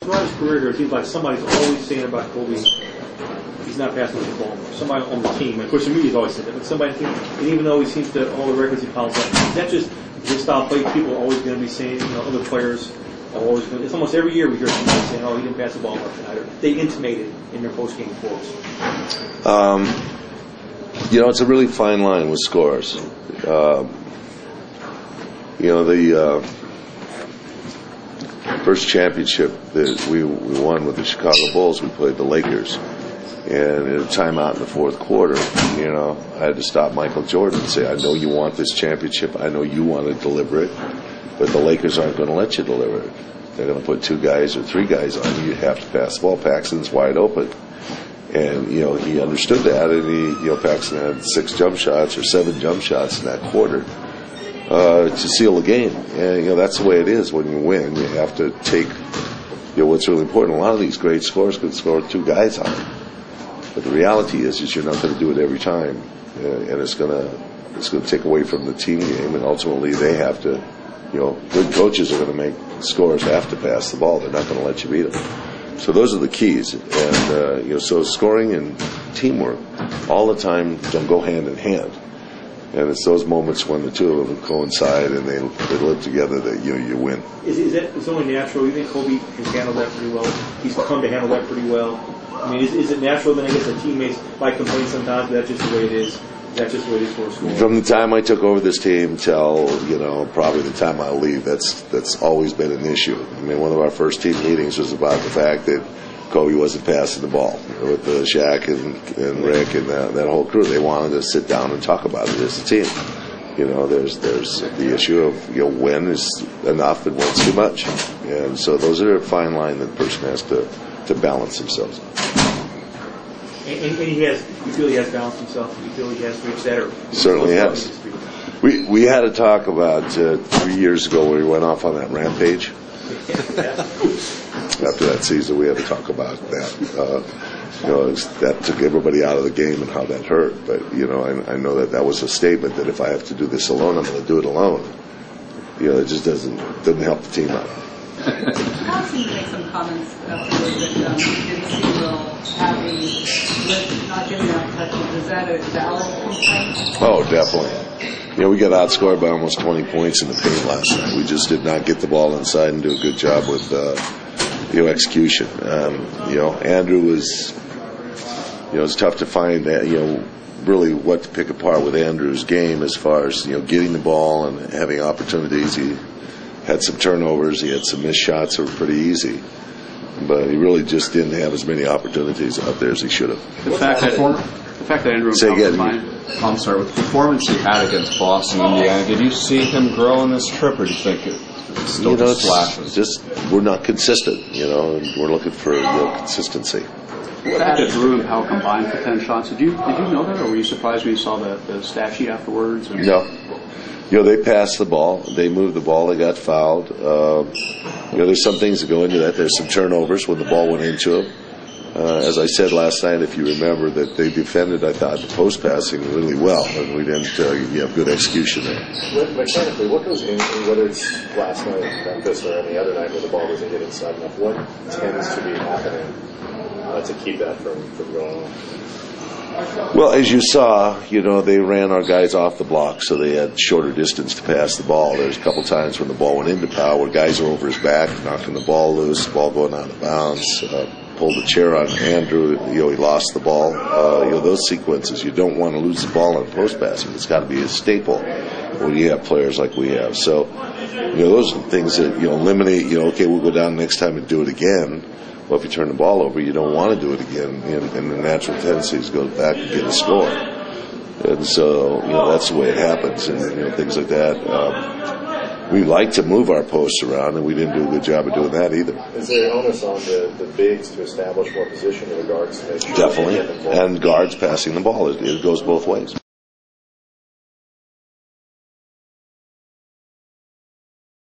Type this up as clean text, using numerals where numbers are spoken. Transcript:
throughout his career here, it seems like somebody's always saying about Kobe, he's not passing the ball. Somebody on the team, and of course the media's always said that, but somebody, and even though he seems to, all the records he piles up, is that just his style of play? People are always going to be saying, other players are always going to, it's almost every year we hear somebody saying, oh, he didn't pass the ball up tonight, or they intimated in their post-game quotes. It's a really fine line with scores. The first championship that we won with the Chicago Bulls, we played the Lakers. And in a timeout in the fourth quarter, I had to stop Michael Jordan and say, I know you want this championship. I know you want to deliver it. But the Lakers aren't going to let you deliver it. They're going to put 2 guys or 3 guys on you. You have to pass the ball. Paxton's wide open. And, he understood that. And Paxton had 6 jump shots or 7 jump shots in that quarter to seal the game. And, that's the way it is when you win. You have to take, what's really important. A lot of these great scorers could score 2 guys on them. But the reality is you're not going to do it every time. And it's going to take away from the team game. And ultimately they have to, good coaches are going to make scorers have to pass the ball. They're not going to let you beat them. So those are the keys, and so scoring and teamwork all the time don't go hand in hand, and it's those moments when the two of them coincide and they live together that you win. Is that it's only natural? You think Kobe can handle that pretty well? He's come to handle that pretty well. I mean, is it natural? Then I guess the teammates might complain sometimes, but that's just the way it is. That's just the way it is for a school. From the time I took over this team till probably the time I leave, that's always been an issue. I mean, one of our first team meetings was about the fact that Kobe wasn't passing the ball with Shaq and Rick and that whole crew. They wanted to sit down and talk about it as a team. There's the issue of when is enough and when's too much, and so those are a fine line that the person has to balance themselves on. And you feel he has balanced himself? You feel he has reached that? Or certainly has. We had a talk about 3 years ago where he went off on that rampage. After that season, we had to talk about that. That took everybody out of the game and how that hurt. But I know that was a statement that if I have to do this alone, I'm going to do it alone. It just doesn't help the team out. I've seen you make some comments afterwards that you didn't see Will having not giving enough touches. Is that a valid complaint? Oh, definitely. We got outscored by almost 20 points in the paint last night. We just did not get the ball inside and do a good job with execution. Andrew was, it's tough to find that, really what to pick apart with Andrew's game as far as, getting the ball and having opportunities. He had some turnovers. He had some missed shots that were pretty easy. But he really just didn't have as many opportunities out there as he should have. The fact that Andrew with the performance he had against Boston, Indiana, did you see him grow in this trip, or do you think it's still just flashes? Just we're not consistent, and we're looking for consistency. What did Drew and Powell combine for 10 shots? Did you know that, or were you surprised when you saw the stat sheet afterwards? Or? No. They passed the ball. They moved the ball. They got fouled. There's some things that go into that. There's some turnovers when the ball went into them. As I said last night, if you remember, that they defended, I thought, the post passing really well, and we didn't have good execution there. Mechanically, what goes in, whether it's last night in Memphis or any other night where the ball doesn't get inside enough, what tends to be happening to keep that from going on? Well, as you saw, they ran our guys off the block, so they had shorter distance to pass the ball. There's a couple times when the ball went into Powell where guys are over his back, knocking the ball loose, the ball going out of bounds, pulled the chair on Andrew, he lost the ball. Those sequences, you don't want to lose the ball on post passing. It's got to be a staple when you have players like we have. So, those are things that, eliminate, okay, we'll go down next time and do it again. Well, if you turn the ball over, you don't want to do it again, and the natural tendency is to go back and get a score. And so, that's the way it happens, and things like that. We like to move our posts around, and we didn't do a good job of doing that either. Is there an onus on the bigs to establish more position, or the guards to make sure? Definitely, and guards passing the ball. It goes both ways.